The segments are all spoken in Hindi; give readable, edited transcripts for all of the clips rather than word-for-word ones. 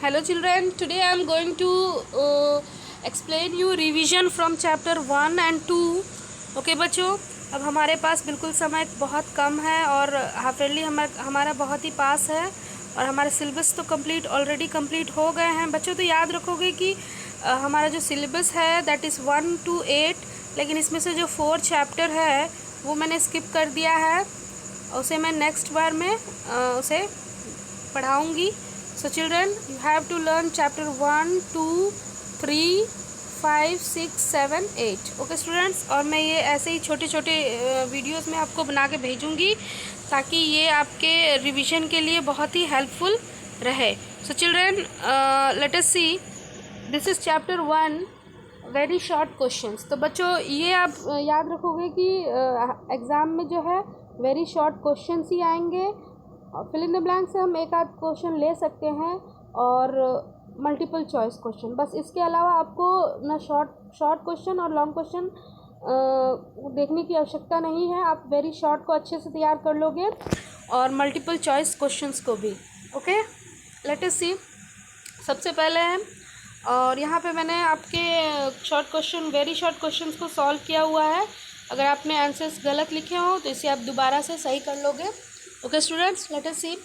Hello children, today I am going to explain you revision from chapter 1 and 2. Okay बच्चों, अब हमारे पास बिल्कुल समय बहुत कम है और हाफ ईयरली हमारा बहुत ही पास है और हमारे सिलेबस तो ऑलरेडी कंप्लीट हो गए हैं बच्चों। तो याद रखोगे कि हमारा जो सिलेबस है दैट इज़ 1 to 8, लेकिन इसमें से जो 4 चैप्टर है वो मैंने स्किप कर दिया है, उसे मैं नेक्स्ट बार में उसे पढ़ाऊँगी। So children, you have to learn chapter 1, 2, 3, 5, 6, 7, 8. Okay students, और मैं ये ऐसे ही छोटे छोटे वीडियोस में आपको बना के भेजूँगी ताकि ये आपके रिवीजन के लिए बहुत ही हेल्पफुल रहे। So children, let us see, this is chapter 1, very short questions. तो बच्चों ये आप याद रखोगे कि एग्ज़ाम में जो है वेरी शॉर्ट क्वेश्चंस ही आएंगे। फिल इन द ब्लैंक से हम एक आध क्वेश्चन ले सकते हैं और मल्टीपल चॉइस क्वेश्चन, बस इसके अलावा आपको ना शॉर्ट क्वेश्चन और लॉन्ग क्वेश्चन देखने की आवश्यकता नहीं है। आप वेरी शॉर्ट को अच्छे से तैयार कर लोगे और मल्टीपल चॉइस क्वेश्चंस को भी। ओके, लेट अस सी। सबसे पहले है, और यहाँ पे मैंने आपके वेरी शॉर्ट क्वेश्चंस को सॉल्व किया हुआ है। अगर आपने आंसर्स गलत लिखे हो तो इसे आप दोबारा से सही कर लोगे। ओके स्टूडेंट्स, लेट अस सी।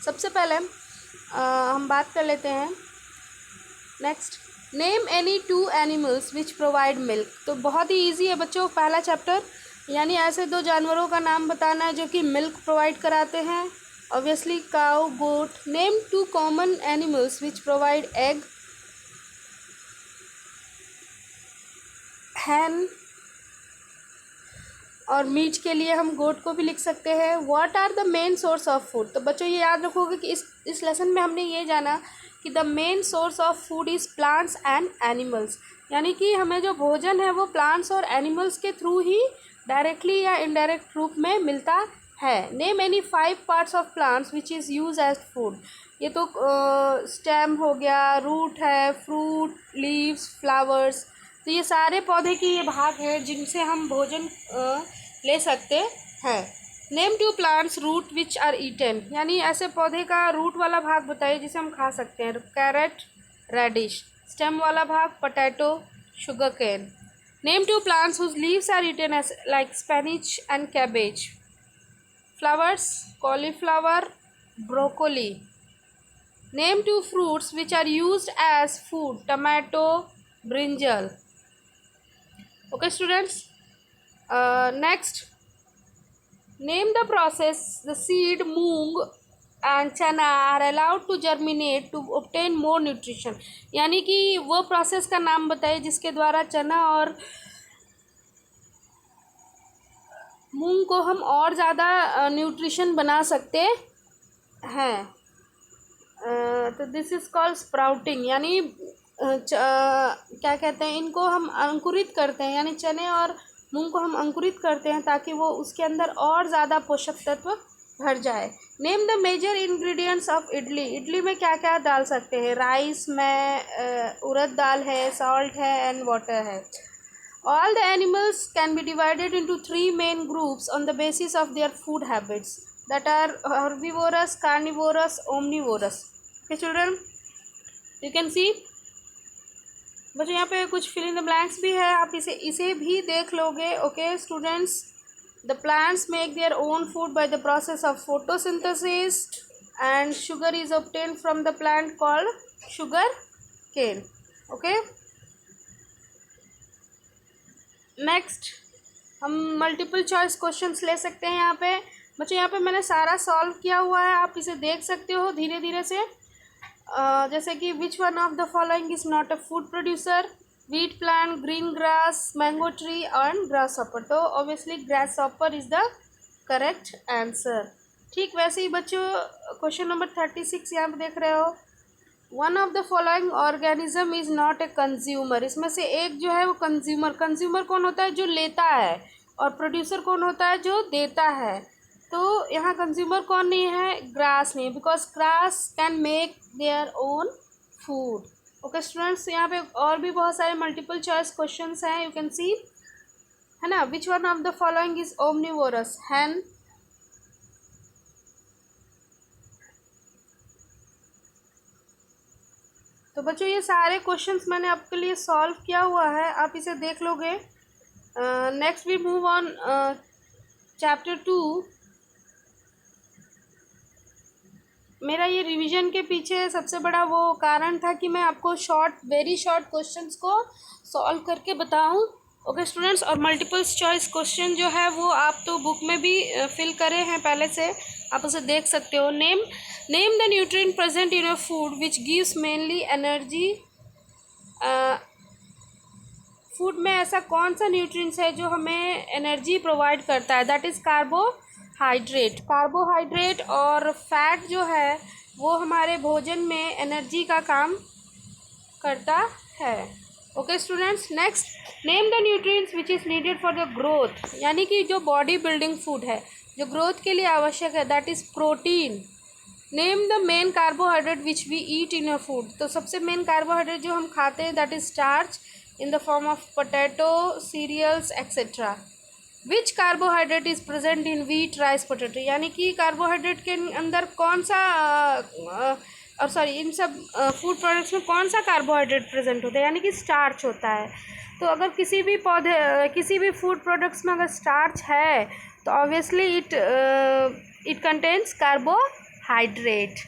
सबसे पहले हम बात कर लेते हैं next, name any 2 animals which provide milk. तो बहुत ही इजी है बच्चों, पहला चैप्टर, यानी ऐसे 2 जानवरों का नाम बताना है जो कि मिल्क प्रोवाइड कराते हैं। Obviously cow, goat. Name 2 common animals which provide egg, hen, और मीट के लिए हम गोट को भी लिख सकते हैं। What are the main source of food. तो बच्चों ये याद रखोगे कि इस लेसन में हमने ये जाना कि the main source of food is plants and animals, यानी कि हमें जो भोजन है वो प्लांट्स और एनिमल्स के थ्रू ही डायरेक्टली या इनडायरेक्ट रूप में मिलता है। Name any 5 parts of plants which is use as food. ये तो स्टेम हो गया, रूट है, फ्रूट, लीव्स, फ्लावर्स। तो ये सारे पौधे की ये भाग हैं जिनसे हम भोजन ले सकते हैं। Name 2 plants root which are eaten, यानी ऐसे पौधे का रूट वाला भाग बताइए जिसे हम खा सकते हैं। Carat, reddish. स्टेम वाला भाग potato, sugar cane. Name 2 plants whose leaves are eaten as like spinach and cabbage. Flowers, cauliflower, broccoli. Name 2 fruits which are used as food, tomato, brinjal. Okay students, next, name the process the seed moong and chana are allowed to germinate to obtain more nutrition, यानी कि वो प्रोसेस का नाम बताइए जिसके द्वारा चना और मूंग को हम और ज़्यादा न्यूट्रिशन बना सकते हैं। तो दिस इज़ कॉल्ड स्प्राउटिंग, यानी क्या कहते हैं, इनको हम अंकुरित करते हैं, यानी चने और मूंग को हम अंकुरित करते हैं ताकि वो उसके अंदर और ज़्यादा पोषक तत्व भर जाए। Name the major ingredients of idli. Idli में क्या क्या डाल सकते हैं? राइस में उड़द दाल है, सॉल्ट है एंड वाटर है। All the animals can be divided into 3 main groups on the basis of their food habits, that are herbivorous, carnivorous, omnivorous. Okay children, you can see बच्चों यहाँ पे कुछ fill in the blanks भी है, आप इसे भी देख लोगे। Okay students, the plants make their own food by the process of photosynthesis and sugar is obtained from the plant called sugar cane. Okay, next हम मल्टीपल चॉइस क्वेश्चंस ले सकते हैं। यहाँ पे बच्चों, यहाँ पे मैंने सारा सॉल्व किया हुआ है, आप इसे देख सकते हो धीरे धीरे से। जैसे कि which one of the following is not a food producer? Wheat plant, green grass, mango tree and grasshopper. तो obviously grasshopper is the correct answer. ठीक वैसे ही बच्चों, क्वेश्चन नंबर 36 यहाँ पे देख रहे हो, one of the following organism is not a consumer. इसमें से एक जो है वो कंज्यूमर। कंज्यूमर कौन होता है? जो लेता है, और प्रोड्यूसर कौन होता है? जो देता है। तो यहाँ कंज्यूमर कौन नहीं है? ग्रास नहीं, because grass can make their own food. Okay students, यहाँ पे और भी बहुत सारे मल्टीपल चॉइस क्वेश्चंस हैं, यू कैन सी, है ना। Which one of the following is omnivorous? Hen, तो बच्चों ये सारे क्वेश्चंस मैंने आपके लिए सॉल्व किया हुआ है, आप इसे देख लोगे। Next we move on chapter 2। मेरा ये रिवीजन के पीछे सबसे बड़ा वो कारण था कि मैं आपको वेरी शॉर्ट क्वेश्चंस को सॉल्व करके बताऊं। ओके स्टूडेंट्स, और मल्टीपल चॉइस क्वेश्चन जो है वो आप तो बुक में भी फिल करे हैं पहले से, आप उसे देख सकते हो। Name the nutrient present in your food which gives mainly energy. Food में ऐसा कौन सा न्यूट्रिएंट्स है जो हमें एनर्जी प्रोवाइड करता है, दैट इज़ कार्बोहाइड्रेट और फैट जो है वो हमारे भोजन में एनर्जी का काम करता है। Okay students, next name the nutrients which is needed for the growth, यानी कि जो बॉडी बिल्डिंग फूड है जो ग्रोथ के लिए आवश्यक है, that is protein. Name the main carbohydrate which we eat in your food, तो सबसे मेन कार्बोहाइड्रेट जो हम खाते हैं that is starch in the form of potato, cereals etcetera. Which carbohydrate is present in wheat, rice, potato, यानी कि कार्बोहाइड्रेट के अंदर कौन सा इन सब फूड प्रोडक्ट्स में कौन सा कार्बोहाइड्रेट प्रेजेंट होता है, यानी कि स्टार्च होता है। तो अगर किसी भी फूड प्रोडक्ट्स में अगर स्टार्च है तो obviously it contains carbohydrate.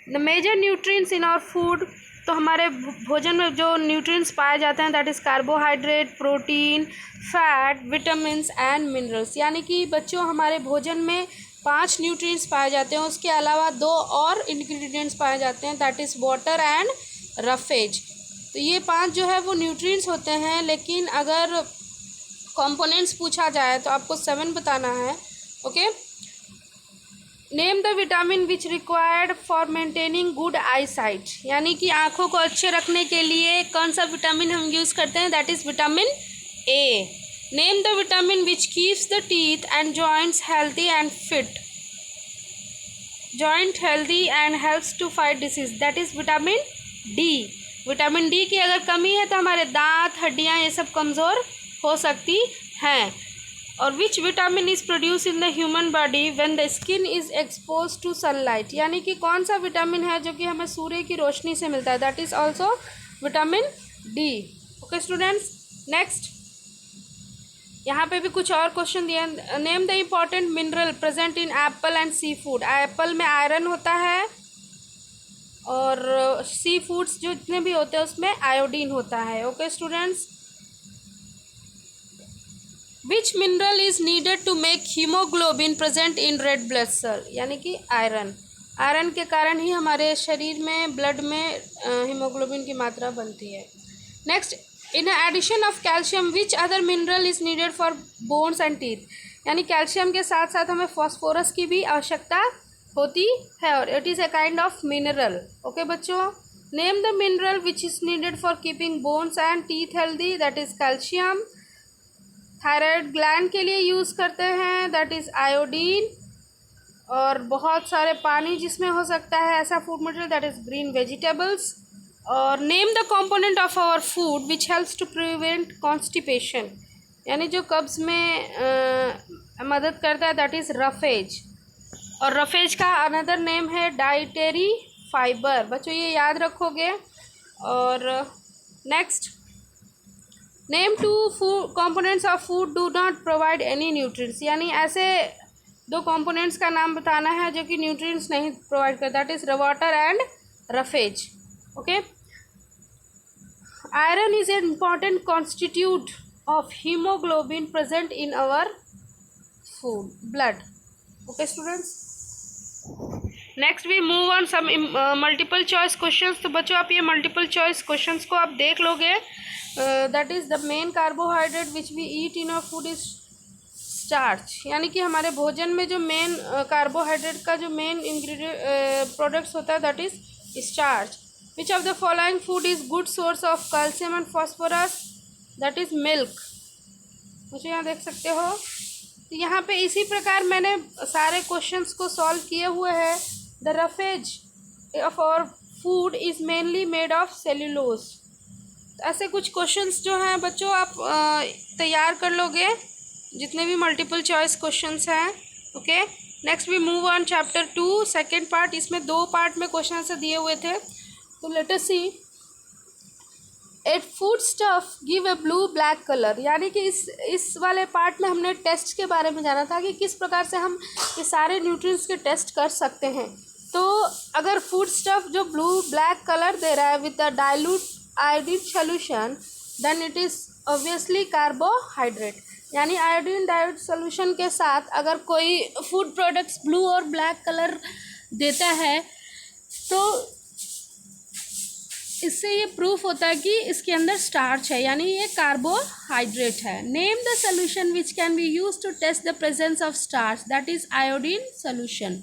The major nutrients in our food, तो हमारे भोजन में जो न्यूट्रिएंट्स पाए जाते हैं that is carbohydrate, protein, fat, vitamins and minerals, यानी कि बच्चों हमारे भोजन में 5 न्यूट्रिएंट्स पाए जाते हैं, उसके अलावा 2 और इंग्रेडिएंट्स पाए जाते हैं that is water and roughage. तो ये 5 जो है वो न्यूट्रिएंट्स होते हैं, लेकिन अगर कंपोनेंट्स पूछा जाए तो आपको 7 बताना है। Okay, name the vitamin which required for maintaining good I site, यानी कि आँखों को अच्छे रखने के लिए कौन सा विटामिन हम यूज़ करते हैं, that is vitamin A. Name the vitamin which keeps the teeth and joints healthy and fit, joint healthy and helps to fight disease, that is vitamin D. Vitamin D की अगर कमी है तो हमारे दांत, हड्डियाँ ये सब कमज़ोर हो सकती हैं। और which vitamin is produce in the human body when the skin is expose to sunlight, यानी कि कौन सा विटामिन है जो कि हमें सूर्य की रोशनी से मिलता है, that is also vitamin D. Okay students, next यहाँ पे भी कुछ और क्वेश्चन दिए। Name the important mineral present in apple and sea food, apple में आयरन होता है और सी फूड्स जो जितने भी होते हैं उसमें आयोडीन होता है। Okay students, which mineral is needed to make haemoglobin present in red blood cell, यानी कि आयरन के कारण ही हमारे शरीर में ब्लड में हीमोग्लोबिन की मात्रा बनती है। Next, in addition of calcium which other mineral is needed for bones and teeth, यानी कैल्शियम के साथ साथ हमें फॉस्फोरस की भी आवश्यकता होती है और it is a kind of mineral. Okay बच्चों, name the mineral which is needed for keeping bones and teeth healthy, that is calcium. Thyroid gland के लिए यूज़ करते हैं दैट इज़ आयोडीन। और बहुत सारे पानी जिसमें हो सकता है ऐसा food material that is green vegetables. और name the component of our food which helps to prevent constipation, यानी जो कब्ज में मदद करता है दैट इज़ रफेज। और रफेज का अनदर नेम है डाइटरी फाइबर, बच्चों ये याद रखोगे। और next, name 2 components of food do not provide any nutrients, यानी ऐसे 2 कंपोनेंट्स का नाम बताना है जो कि न्यूट्रिएंट्स नहीं प्रोवाइड करता, that is water and roughage. Okay, iron is an important constitute of haemoglobin present in our food blood. Okay students, next we move on some multiple choice questions. तो बच्चों आप ये मल्टीपल चॉइस क्वेश्चंस को आप देख लोगे। That is the main carbohydrate which we eat in our food is starch, यानी कि हमारे भोजन में जो मेन कार्बोहाइड्रेट का जो मेन इंग्रेडिएंट प्रोडक्ट्स होता है that is starch. Which of the following food is good source of calcium and phosphorus, that is milk. मुझे यहाँ देख सकते हो, तो यहाँ पे इसी प्रकार मैंने सारे क्वेश्चंस को सॉल्व किए हुए हैं। The roughage of our food is mainly made of cellulose. ऐसे कुछ क्वेश्चंस जो हैं बच्चों आप तैयार कर लोगे जितने भी मल्टीपल चॉइस क्वेश्चंस हैं। Okay, next we move on chapter 2 second part. इसमें 2 पार्ट में क्वेश्चन से दिए हुए थे, तो let us see at food stuff give a blue black colour, यानी कि इस वाले पार्ट में हमने टेस्ट के बारे में जाना था कि किस प्रकार से हम ये सारे न्यूट्रिएंट्स के टेस्ट कर सकते हैं। तो अगर फूड स्टफ जो ब्लू ब्लैक कलर दे रहा है with a dilute iodine solution, then it is obviously carbohydrate. यानी आयोडीन डाइल्यूट सोल्यूशन के साथ अगर कोई फूड प्रोडक्ट्स ब्लू और ब्लैक कलर देता है तो इससे ये प्रूफ होता है कि इसके अंदर स्टार्च है, यानी ये कार्बोहाइड्रेट है। Name the solution which can be use to test the presence of starch, that is iodine solution.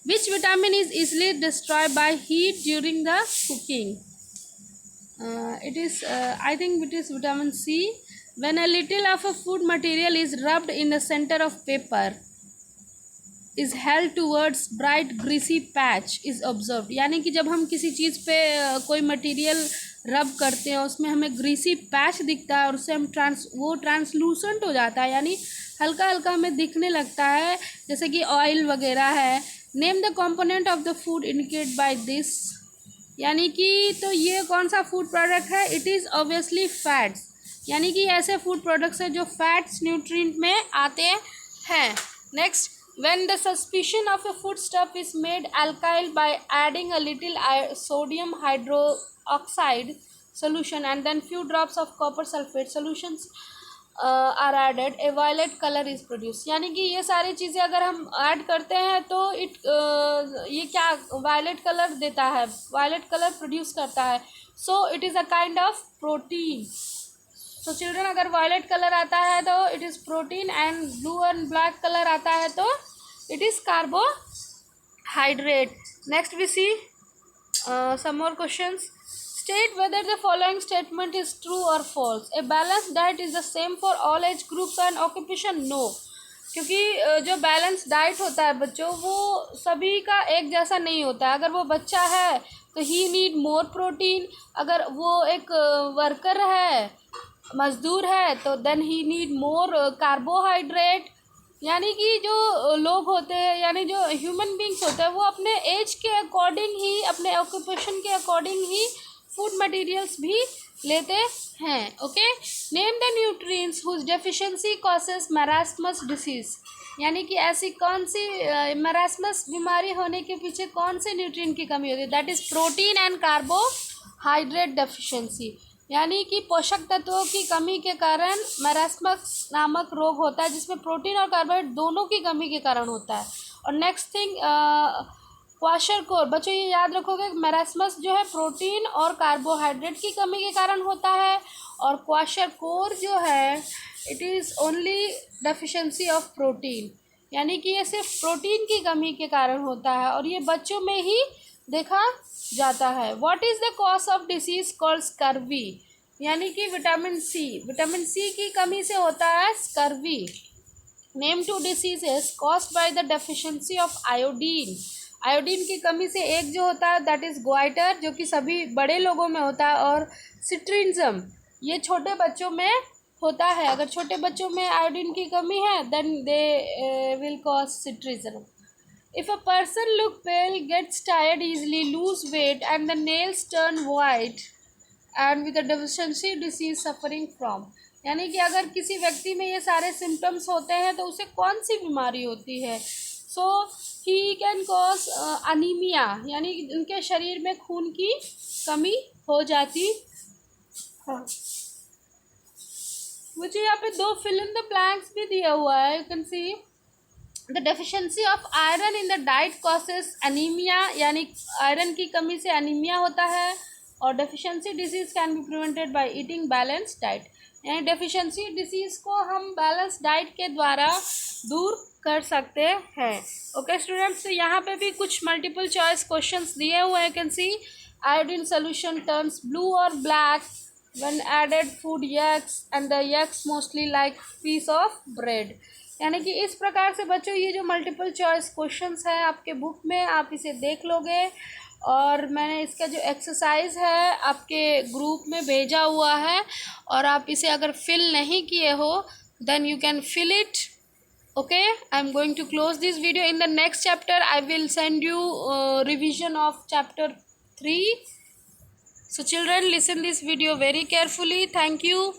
Which vitamin is easily destroyed by heat during the cooking? It is I think it is vitamin C. When a little of a food material is rubbed in the centre of paper is held towards bright greasy patch is observe, यानी कि जब हम किसी चीज़ पे कोई मटेरियल रब करते हैं उसमें हमें ग्रीसी पैच दिखता है और उससे हम वो ट्रांसलूसेंट हो जाता है, यानी हल्का हल्का हमें दिखने लगता है जैसे कि ऑयल वगैरह है। Name the component of the food indicate by this, यानी कि तो ये कौन सा फूड प्रोडक्ट है? इट इज़ ऑब्वियसली फैट्स, यानी कि ऐसे फूड प्रोडक्ट्स हैं जो फैट्स न्यूट्रिएंट में आते हैं। Next, when the suspicion of a foodstuff is made alkyl by adding a little sodium hydroxide solution and then few drops of copper sulfate solutions are added, a violet color is produced। यानी कि ये सारी चीज़ें अगर हम ऐड करते हैं तो ये क्या वायलेट कलर देता है, वायलेट कलर प्रोड्यूस करता है। So it is a kind of protein. तो चिल्ड्रन अगर वायलेट कलर आता है तो it is protein and blue and black colour आता है तो it is carbohydrate. Next we see some more questions. State whether the following statement is true or false. A balanced diet is the same for all age groups and occupation. No, क्योंकि जो बैलेंस डाइट होता है बच्चों वो सभी का एक जैसा नहीं होता है। अगर वो बच्चा है तो ही नीड मोर प्रोटीन, अगर वो एक वर्कर है, मजदूर है, तो then he need more carbohydrate. यानी कि जो लोग होते हैं, यानी जो ह्यूमन बींग्स होते हैं, वो अपने एज के अकॉर्डिंग ही, अपने ऑक्यूपेशन के अकॉर्डिंग ही फूड मटेरियल्स भी लेते हैं। Okay, name the nutrients whose deficiency causes marasmus disease, यानी कि ऐसी कौन सी मैरास्मस बीमारी होने के पीछे कौन से न्यूट्रिएंट की कमी होती है? That is protein and carbohydrate deficiency, यानी कि पोषक तत्वों की कमी के कारण मैरास्मस नामक रोग होता है जिसमें प्रोटीन और कार्बोहाइड्रेट दोनों की कमी के कारण होता है। और नेक्स्ट थिंग, क्वाशरकोर, बच्चों ये याद रखोगे मैरास्मस जो है प्रोटीन और कार्बोहाइड्रेट की कमी के कारण होता है, और क्वाशरकोर जो है it is only deficiency of protein, यानी कि ये सिर्फ प्रोटीन की कमी के कारण होता है और ये बच्चों में ही देखा जाता है। What is the cause of disease called scurvy, यानी कि विटामिन सी की कमी से होता है scurvy. Name two diseases caused by the deficiency of iodine, iodine की कमी से एक जो होता है दैट इज़ ग्वाइटर, जो कि सभी बड़े लोगों में होता है, और सिट्रिज्म ये छोटे बच्चों में होता है। अगर छोटे बच्चों में आयोडीन की कमी है then they will cause cretinism. If a person look pale, gets tired easily, lose weight and the nails turn white and with a deficiency disease suffering from, यानी कि अगर किसी व्यक्ति में ये सारे सिम्टम्स होते हैं तो उसे कौन सी बीमारी होती है? सो ही कैन कॉज अनीमिया, यानी कि उनके शरीर में खून की कमी हो जाती है। मुझे यहाँ पे 2 fill in the blanks भी दिया हुआ है, you can see the deficiency of iron in the diet causes anaemia, यानी आयरन की कमी से अनीमिया होता है, और deficiency disease can be prevented by eating balance diet, यानी डेफिशिएंसी डिसीज को हम बैलेंस डाइट के द्वारा दूर कर सकते हैं। ओके स्टूडेंट्स, तो यहाँ पे भी कुछ मल्टीपल चॉइस क्वेश्चंस दिए हुए हैं। Can see iodine solution turns blue और black when added food X and the X mostly like piece of bread, यानी कि इस प्रकार से बच्चों ये जो मल्टीपल चॉइस क्वेश्चंस हैं आपके बुक में आप इसे देख लोगे, और मैंने इसका जो एक्सरसाइज है आपके ग्रुप में भेजा हुआ है, और आप इसे अगर फिल नहीं किए हो then you can fill it. Okay, I am going to close this video. In the next chapter I will send you revision of chapter 3 So children, listen this video very carefully. Thank you.